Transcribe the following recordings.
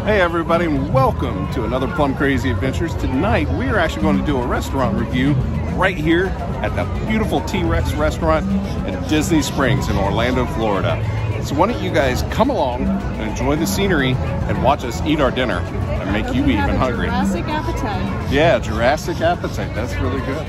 Hey everybody, and welcome to another Plum Crazy Adventures. Tonight we are actually going to do a restaurant review right here at the beautiful T-Rex restaurant in Disney Springs in Orlando, Florida. So why don't you guys come along and enjoy the scenery and watch us eat our dinner and make you even hungry. Jurassic appetite. Yeah, Jurassic appetite. That's really good.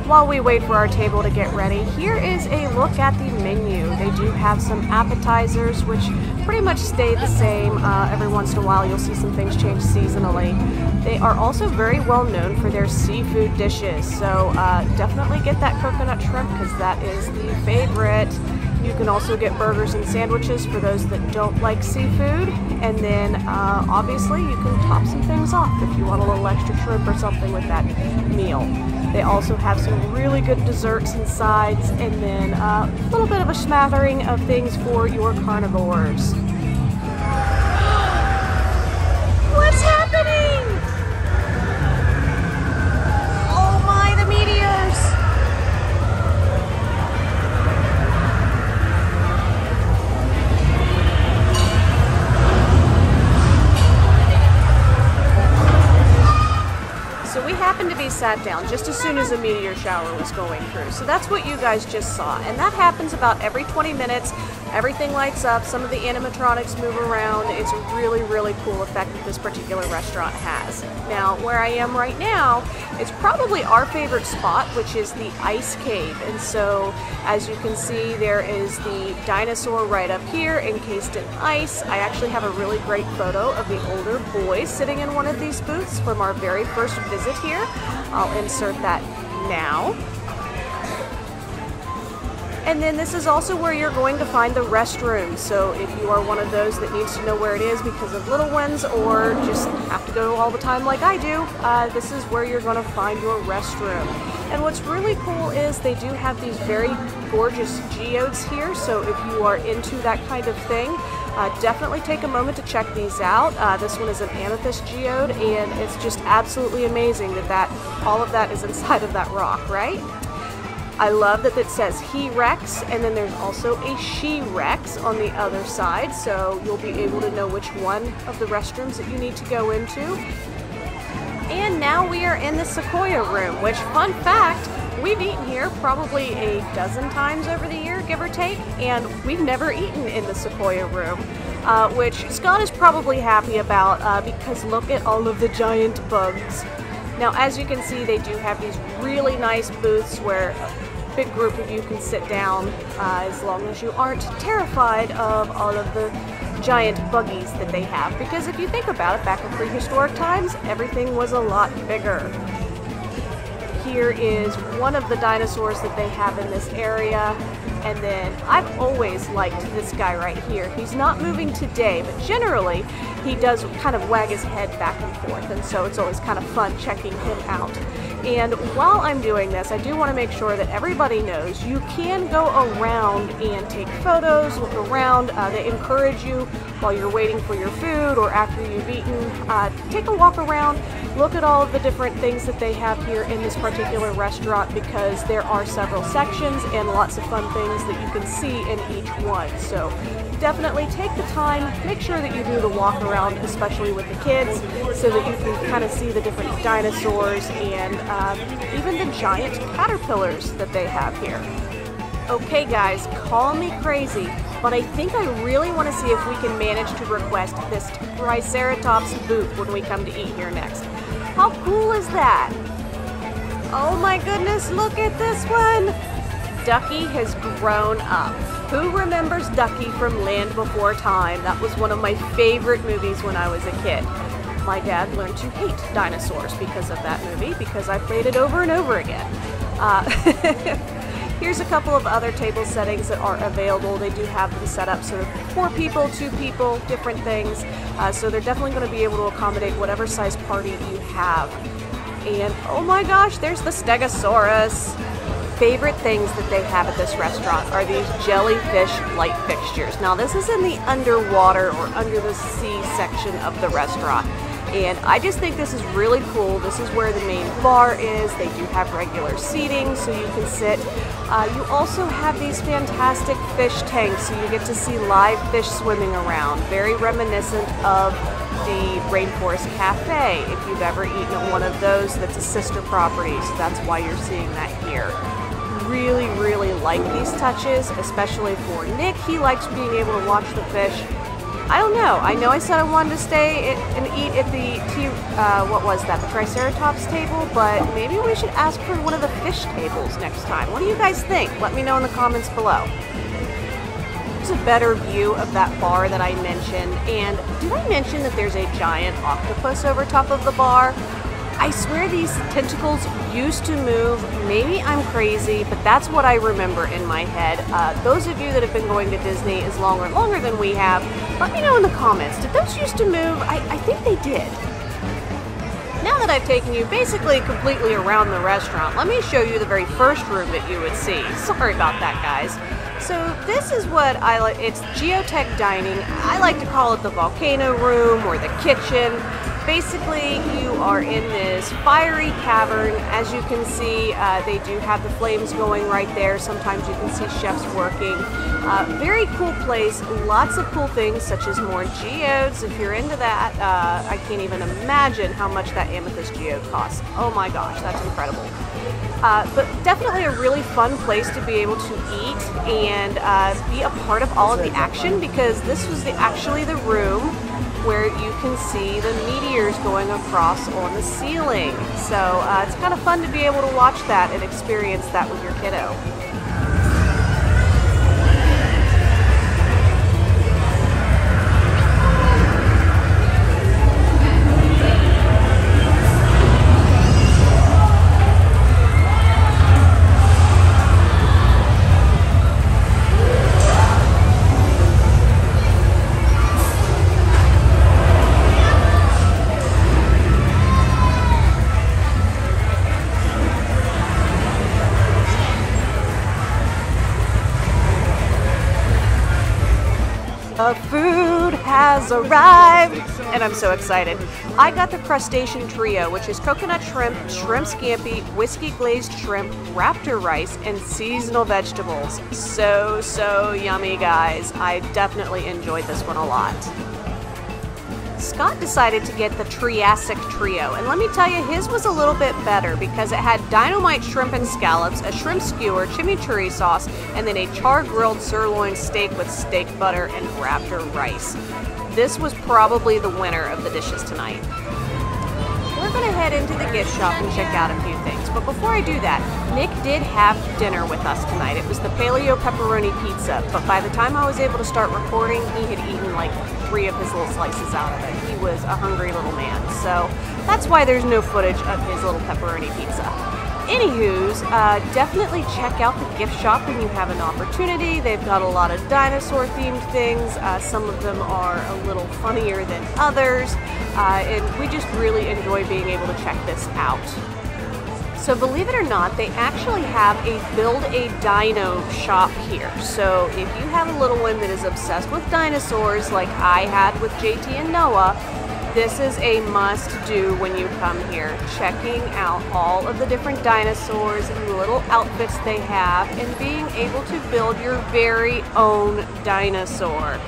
While we wait for our table to get ready, here is a look at the menu. They do have some appetizers, which pretty much stay the same. Every once in a while you'll see some things change seasonally. They are also very well known for their seafood dishes, so definitely get that coconut shrimp because that is the favorite. You can also get burgers and sandwiches for those that don't like seafood, and then obviously you can top some things off if you want a little extra shrimp or something with that meal. They also have some really good desserts and sides, and then a little bit of a smattering of things for your carnivores. What's happening? Oh my, the meteors! So we happened to be sat down just as soon as a meteor shower was going through. So that's what you guys just saw. And that happens about every 20 minutes. Everything lights up. Some of the animatronics move around. It's a really, really cool effect that this particular restaurant has. Now, where I am right now, it's probably our favorite spot, which is the ice cave. And so, as you can see, there is the dinosaur right up here, encased in ice. I actually have a really great photo of the older boys sitting in one of these booths from our very first visit here. I'll insert that now. And then this is also where you're going to find the restrooms. So if you are one of those that needs to know where it is because of little ones or just have to go all the time like I do, this is where you're going to find your restroom. And what's really cool is they do have these very gorgeous geodes here. So if you are into that kind of thing, definitely take a moment to check these out. This one is an amethyst geode, and it's just absolutely amazing that all of that is inside of that rock, right? I love that it says he Rex, and then there's also a she Rex on the other side, so you'll be able to know which one of the restrooms that you need to go into. And now we are in the Sequoia room, which, fun fact, we've eaten here probably a dozen times over the year, give or take, and we've never eaten in the Sequoia room, which Scott is probably happy about because look at all of the giant bugs. Now, as you can see, they do have these really nice booths where a big group of you can sit down as long as you aren't terrified of all of the giant buggies that they have. Because if you think about it, back in prehistoric times, everything was a lot bigger. Here is one of the dinosaurs that they have in this area. And then I've always liked this guy right here. He's not moving today, but generally he does kind of wag his head back and forth, and so it's always kind of fun checking him out. And while I'm doing this, I do want to make sure that everybody knows you can go around and take photos, look around. They encourage you while you're waiting for your food or after you've eaten, take a walk around, look at all of the different things that they have here in this particular restaurant, because there are several sections and lots of fun things that you can see in each one. So definitely take the time, make sure that you do the walk around, especially with the kids, so that you can kind of see the different dinosaurs and even the giant caterpillars that they have here. Okay guys, call me crazy, but I think I really want to see if we can manage to request this Triceratops boot when we come to eat here next. How cool is that? Oh my goodness, look at this one! Ducky has grown up. Who remembers Ducky from Land Before Time? That was one of my favorite movies when I was a kid. My dad learned to hate dinosaurs because of that movie, because I played it over and over again. Here's a couple of other table settings that are available. They do have them set up so 4 people, 2 people, different things. So they're definitely going to be able to accommodate whatever size party you have. And oh my gosh, there's the Stegosaurus. Favorite things that they have at this restaurant are these jellyfish light fixtures. Now this is in the underwater or under the sea section of the restaurant. And I just think this is really cool. This is where the main bar is. They do have regular seating, so you can sit You also have these fantastic fish tanks, so you get to see live fish swimming around, very reminiscent of the Rainforest Cafe. If you've ever eaten at one of those, that's a sister property, so that's why you're seeing that here. Really, really like these touches, especially for Nick. He likes being able to watch the fish. I don't know. I know I said I wanted to stay and eat at the the Triceratops table, but maybe we should ask for one of the fish tables next time. What do you guys think? Let me know in the comments below. Here's a better view of that bar that I mentioned, and did I mention that there's a giant octopus over top of the bar? I swear these tentacles used to move. Maybe I'm crazy, but that's what I remember in my head. Those of you that have been going to Disney as longer than we have, let me know in the comments. Did those used to move? I think they did. Now that I've taken you basically completely around the restaurant, let me show you the very first room that you would see. Sorry about that, guys. So this is what I like. It's geotech dining. I like to call it the volcano room or the kitchen. Basically, you are in this fiery cavern. As you can see, they do have the flames going right there. Sometimes you can see chefs working. Very cool place. Lots of cool things, such as more geodes. If you're into that, I can't even imagine how much that amethyst geode costs. Oh my gosh, that's incredible. But definitely a really fun place to be able to eat and be a part of all of the action, because this was actually the room where you can see the meteors going across on the ceiling. So it's kind of fun to be able to watch that and experience that with your kiddo. The food has arrived, and I'm so excited. I got the crustacean trio, which is coconut shrimp, shrimp scampi, whiskey glazed shrimp, raptor rice, and seasonal vegetables. So yummy, guys. I definitely enjoyed this one a lot. Scott decided to get the Triassic Trio, and let me tell you, his was a little bit better because it had dynamite shrimp and scallops, a shrimp skewer, chimichurri sauce, and then a char-grilled sirloin steak with steak butter and raptor rice. This was probably the winner of the dishes tonight. We're going to head into the gift shop and check out a few things, but before I do that, Nick did have dinner with us tonight. It was the paleo pepperoni pizza, but by the time I was able to start recording, he had eaten like 3 of his little slices out of it. He was a hungry little man, so that's why there's no footage of his little pepperoni pizza. Anywho's, definitely check out the gift shop when you have an opportunity. They've got a lot of dinosaur-themed things. Some of them are a little funnier than others, and we just really enjoy being able to check this out. So believe it or not, they actually have a Build a Dino shop here. So if you have a little one that is obsessed with dinosaurs like I had with JT and Noah, this is a must-do when you come here. Checking out all of the different dinosaurs and the little outfits they have, and being able to build your very own dinosaur.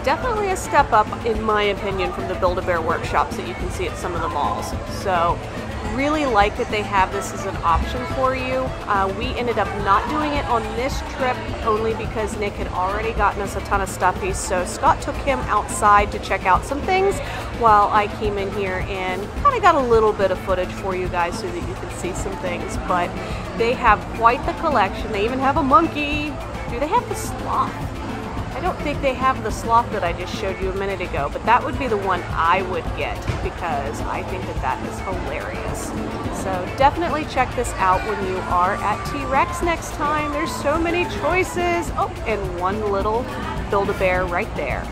Definitely a step up, in my opinion, from the Build-A-Bear workshops that you can see at some of the malls. So really like that they have this as an option for you. We ended up not doing it on this trip only because Nick had already gotten us a ton of stuffies, so Scott took him outside to check out some things while I came in here and kind of got a little bit of footage for you guys so that you can see some things. But they have quite the collection. They even have a monkey. Do they have the sloth? I don't think they have the sloth that I just showed you a minute ago, but that would be the one I would get because I think that that is hilarious. So definitely check this out when you are at T-Rex next time. There's so many choices. Oh, and one little Build-A-Bear right there.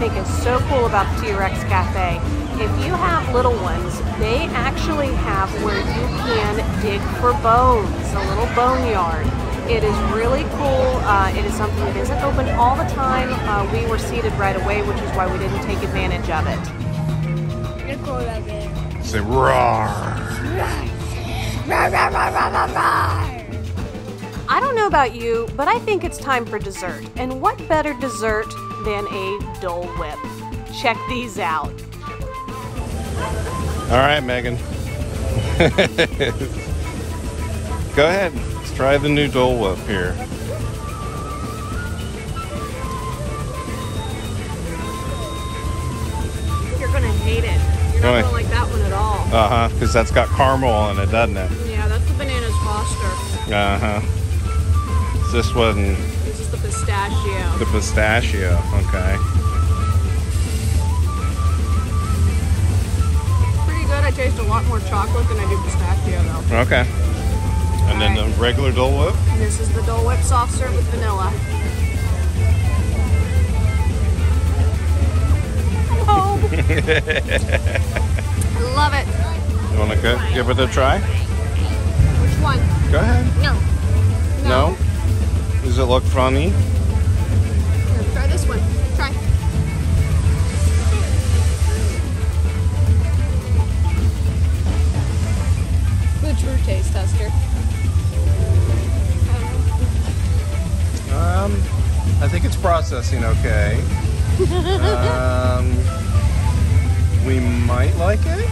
think is so cool about the T-Rex Cafe. If you have little ones, they actually have where you can dig for bones, a little boneyard. It is really cool. It is something that isn't open all the time. We were seated right away, which is why we didn't take advantage of it. Say roar. I don't know about you, but I think it's time for dessert. And what better dessert than a Dole Whip? Check these out. All right, Megan. Go ahead. Let's try the new Dole Whip here. You're gonna hate it. You're not gonna like that one at all. Uh-huh, because that's got caramel in it, doesn't it? Yeah, that's the Bananas Foster. Uh-huh. This one. This is the pistachio. The pistachio, okay. Pretty good. I taste a lot more chocolate than I do pistachio, though. Okay. And then the regular Dole Whip? This is the Dole Whip soft serve with vanilla. Oh! I love it. You want to give it a try? Which one? Go ahead. No. No? Does it look funny? Here, try this one. Try. The true taste tester. I think it's processing okay. We might like it.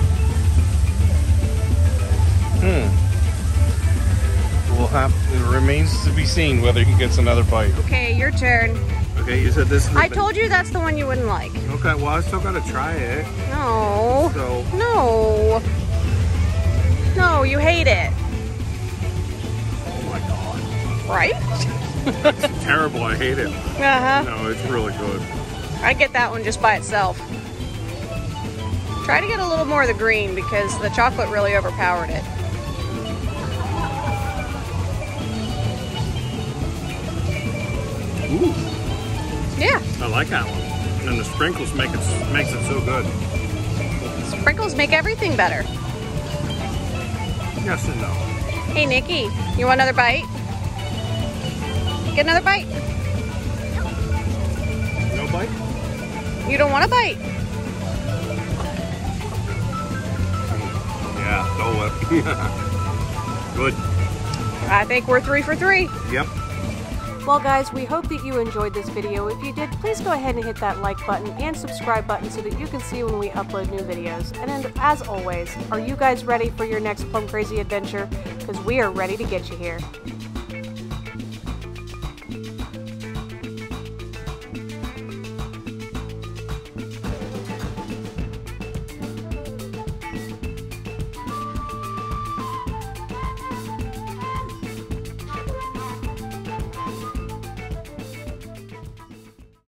It remains to be seen whether he gets another bite. Okay, your turn. Okay, you said this is I told you that's the one you wouldn't like. Okay, well I still gotta try it. No. So. No. No, you hate it. Oh my god. Right? It's terrible, I hate it. Uh-huh. No, it's really good. I get that one just by itself. Try to get a little more of the green because the chocolate really overpowered it. Ooh. Yeah. I like that one. And the sprinkles makes it so good. Sprinkles make everything better. Yes and no. Hey, Nikki, you want another bite? Get another bite. No bite? You don't want a bite? Yeah, Dole Whip. Good. I think we're 3 for 3. Yep. Well guys, we hope that you enjoyed this video. If you did, please go ahead and hit that like button and subscribe button so that you can see when we upload new videos. And as always, are you guys ready for your next Plum Crazy adventure? Because we are ready to get you here.